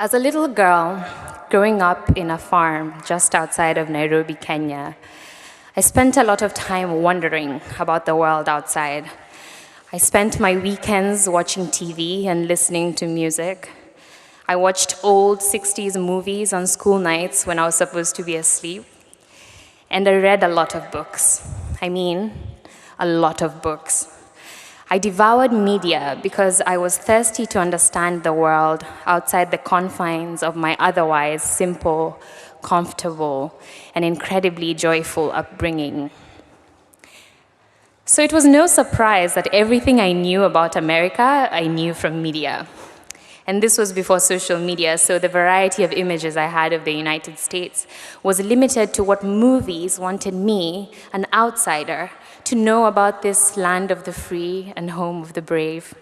As a little girl, growing up in a farm just outside of Nairobi, Kenya, I spent a lot of time wondering about the world outside. I spent my weekends watching TV and listening to music. I watched old 60s movies on school nights when I was supposed to be asleep. And I read a lot of books. I mean, a lot of books. I devoured media because I was thirsty to understand the world outside the confines of my otherwise simple, comfortable, and incredibly joyful upbringing. So it was no surprise that everything I knew about America, I knew from media. And this was before social media, so the variety of images I had of the United States was limited to what movies wanted me, an outsider, to know about this land of the free and home of the brave.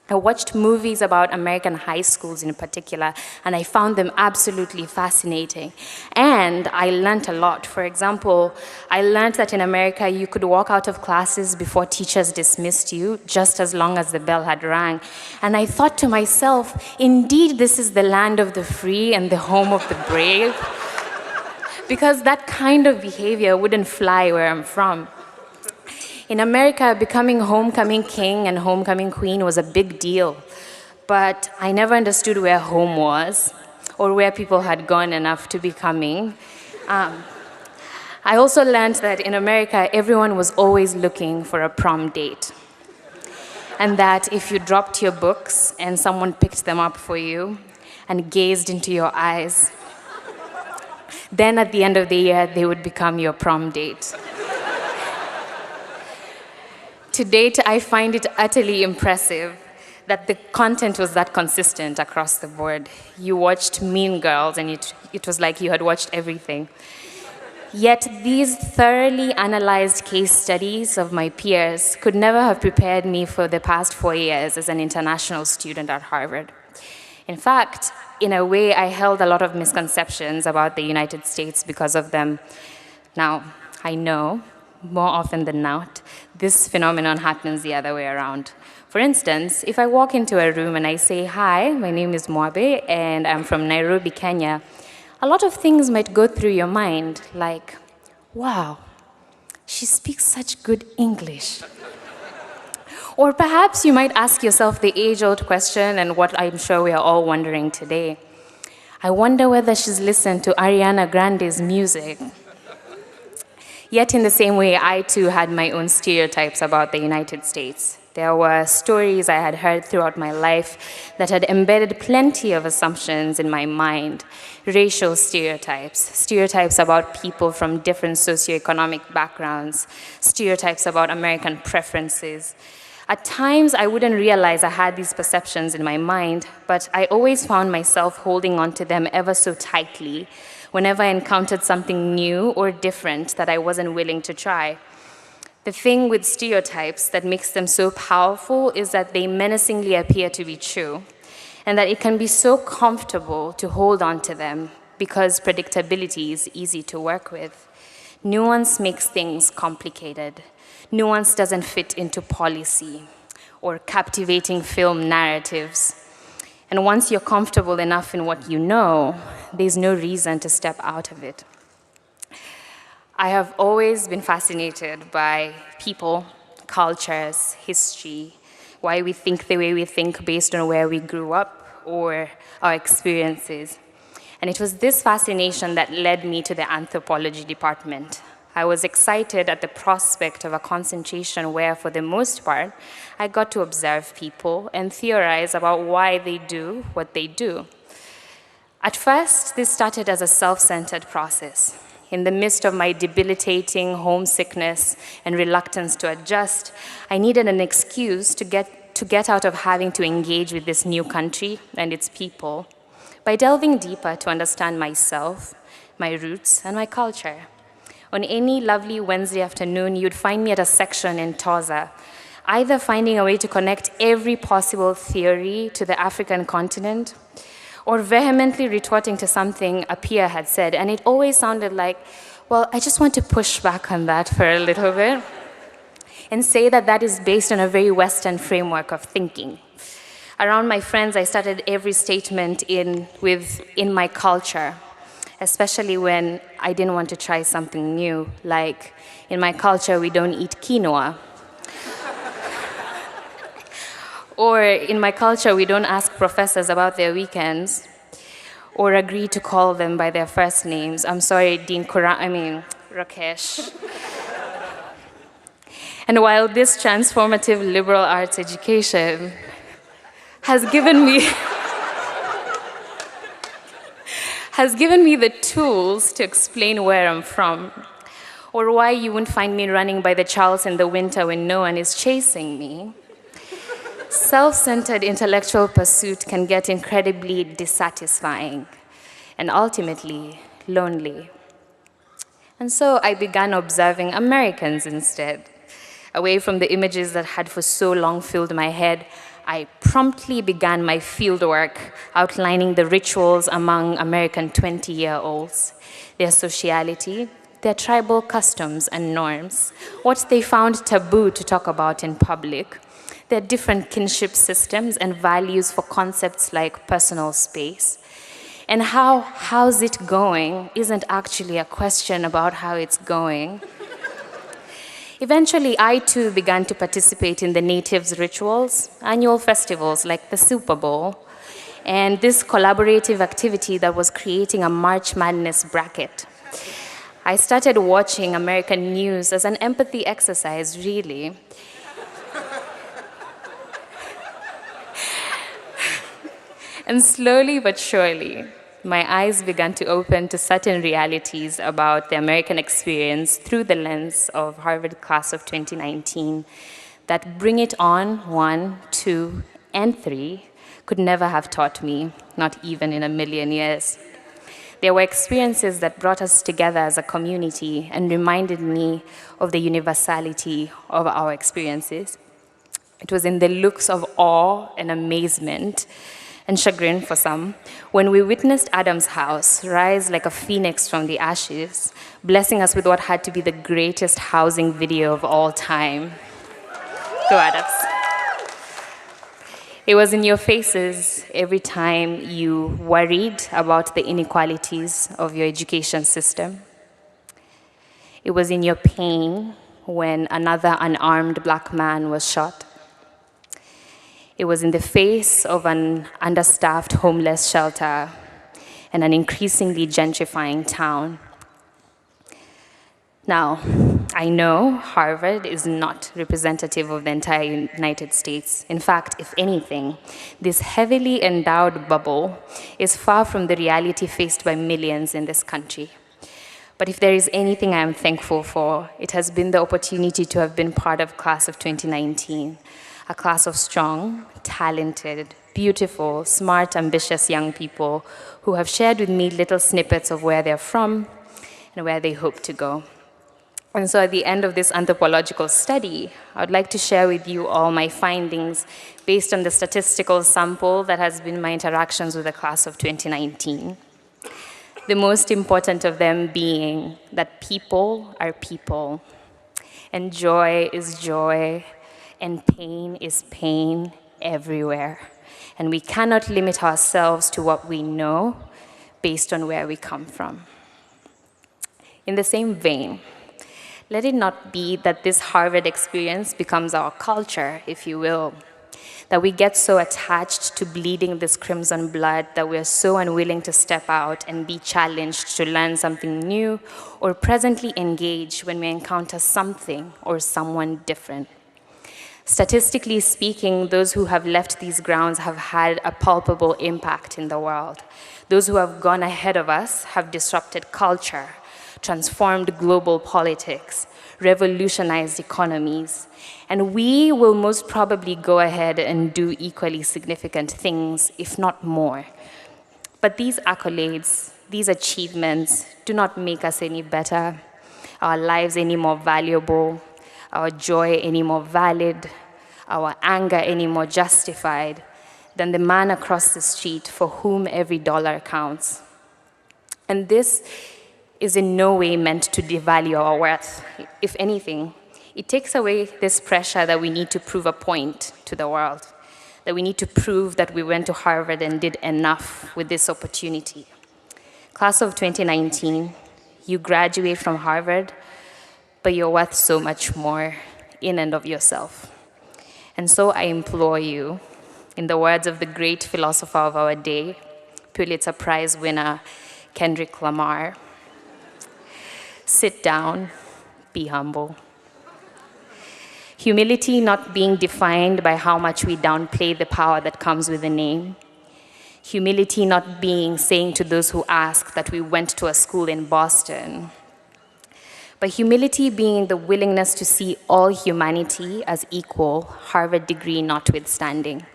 I watched movies about American high schools in particular, and I found them absolutely fascinating. And I learned a lot. For example, I learned that in America you could walk out of classes before teachers dismissed you, just as long as the bell had rang. And I thought to myself, indeed this is the land of the free and the home of the brave. Because that kind of behavior wouldn't fly where I'm from. In America, becoming homecoming king and homecoming queen was a big deal, but I never understood where home was or where people had gone enough to be coming. I also learned that in America, everyone was always looking for a prom date, and that if you dropped your books and someone picked them up for you and gazed into your eyes, then at the end of the year, they would become your prom date. To date, I find it utterly impressive that the content was that consistent across the board. You watched Mean Girls, and it was like you had watched everything. Yet these thoroughly analyzed case studies of my peers could never have prepared me for the past 4 years as an international student at Harvard. In fact, in a way, I held a lot of misconceptions about the United States because of them. Now, I know, more often than not, this phenomenon happens the other way around. For instance, if I walk into a room and I say, "Hi, my name is Mwabe, and I'm from Nairobi, Kenya," a lot of things might go through your mind, like, "Wow, she speaks such good English." Or perhaps you might ask yourself the age-old question, and what I'm sure we are all wondering today. I wonder whether she's listened to Ariana Grande's music. Yet in the same way, I too had my own stereotypes about the United States. There were stories I had heard throughout my life that had embedded plenty of assumptions in my mind. Racial stereotypes, stereotypes about people from different socioeconomic backgrounds, stereotypes about American preferences. At times, I wouldn't realize I had these perceptions in my mind, but I always found myself holding on to them ever so tightly whenever I encountered something new or different that I wasn't willing to try. The thing with stereotypes that makes them so powerful is that they menacingly appear to be true, and that it can be so comfortable to hold on to them because predictability is easy to work with. Nuance makes things complicated. Nuance doesn't fit into policy or captivating film narratives. And once you're comfortable enough in what you know, there's no reason to step out of it. I have always been fascinated by people, cultures, history, why we think the way we think based on where we grew up or our experiences. And it was this fascination that led me to the anthropology department. I was excited at the prospect of a concentration where, for the most part, I got to observe people and theorize about why they do what they do. At first, this started as a self-centered process. In the midst of my debilitating homesickness and reluctance to adjust, I needed an excuse to get out of having to engage with this new country and its people by delving deeper to understand myself, my roots, and my culture. On any lovely Wednesday afternoon, you'd find me at a section in Toza, either finding a way to connect every possible theory to the African continent, or vehemently retorting to something a peer had said. And it always sounded like, well, I just want to push back on that for a little bit and say that that is based on a very Western framework of thinking. Around my friends, I started every statement with "in my culture," especially when I didn't want to try something new, like, "In my culture, we don't eat quinoa." Or, "In my culture, we don't ask professors about their weekends or agree to call them by their first names." I'm sorry, Rakesh. And while this transformative liberal arts education has given me the tools to explain where I'm from, or why you won't find me running by the Charles in the winter when no one is chasing me, self-centered intellectual pursuit can get incredibly dissatisfying and ultimately lonely. And so I began observing Americans instead. Away from the images that had for so long filled my head, I promptly began my fieldwork outlining the rituals among American 20-year-olds, their sociality, their tribal customs and norms, what they found taboo to talk about in public, their different kinship systems and values for concepts like personal space, and how "how's it going" isn't actually a question about how it's going. Eventually, I too began to participate in the natives' rituals, annual festivals like the Super Bowl, and this collaborative activity that was creating a March Madness bracket. I started watching American news as an empathy exercise, really. And slowly but surely, my eyes began to open to certain realities about the American experience through the lens of Harvard class of 2019 that Bring It On 1, 2, and 3 could never have taught me, not even in a million years. There were experiences that brought us together as a community and reminded me of the universality of our experiences. It was in the looks of awe and amazement and chagrin for some, when we witnessed Adam's house rise like a phoenix from the ashes, blessing us with what had to be the greatest housing video of all time. Go Adams. It was in your faces every time you worried about the inequalities of your education system. It was in your pain when another unarmed Black man was shot. It was in the face of an understaffed homeless shelter and an increasingly gentrifying town. Now, I know Harvard is not representative of the entire United States. In fact, if anything, this heavily endowed bubble is far from the reality faced by millions in this country. But if there is anything I am thankful for, it has been the opportunity to have been part of class of 2019. A class of strong, talented, beautiful, smart, ambitious young people who have shared with me little snippets of where they're from and where they hope to go. And so at the end of this anthropological study, I would like to share with you all my findings based on the statistical sample that has been my interactions with the class of 2019. The most important of them being that people are people, and joy is joy, and pain is pain everywhere. And we cannot limit ourselves to what we know based on where we come from. In the same vein, let it not be that this Harvard experience becomes our culture, if you will, that we get so attached to bleeding this crimson blood that we are so unwilling to step out and be challenged to learn something new or presently engage when we encounter something or someone different. Statistically speaking, those who have left these grounds have had a palpable impact in the world. Those who have gone ahead of us have disrupted culture, transformed global politics, revolutionized economies, and we will most probably go ahead and do equally significant things, if not more. But these accolades, these achievements, do not make us any better, our lives any more valuable, our joy any more valid, our anger any more justified than the man across the street for whom every dollar counts. And this is in no way meant to devalue our worth. If anything, it takes away this pressure that we need to prove a point to the world, that we need to prove that we went to Harvard and did enough with this opportunity. Class of 2019, you graduate from Harvard, but you're worth so much more in and of yourself. And so I implore you, in the words of the great philosopher of our day, Pulitzer Prize winner Kendrick Lamar, sit down, be humble. Humility not being defined by how much we downplay the power that comes with a name. Humility not being saying to those who ask that we went to a school in Boston. But humility being the willingness to see all humanity as equal, Harvard degree notwithstanding.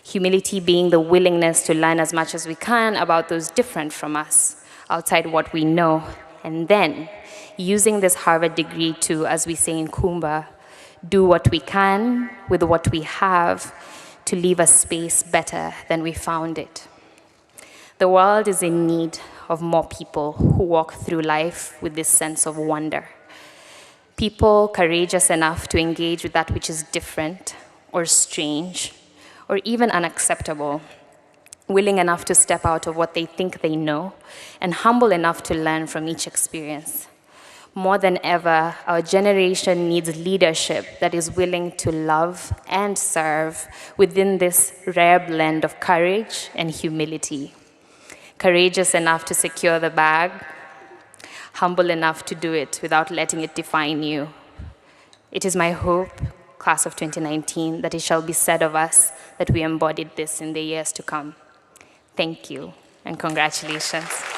Humility being the willingness to learn as much as we can about those different from us, outside what we know, and then using this Harvard degree to, as we say in Kumba, do what we can with what we have to leave a space better than we found it. The world is in need of more people who walk through life with this sense of wonder. People courageous enough to engage with that which is different or strange or even unacceptable, willing enough to step out of what they think they know, and humble enough to learn from each experience. More than ever, our generation needs leadership that is willing to love and serve within this rare blend of courage and humility. Courageous enough to secure the bag, humble enough to do it without letting it define you. It is my hope, class of 2019, that it shall be said of us that we embodied this in the years to come. Thank you, and congratulations.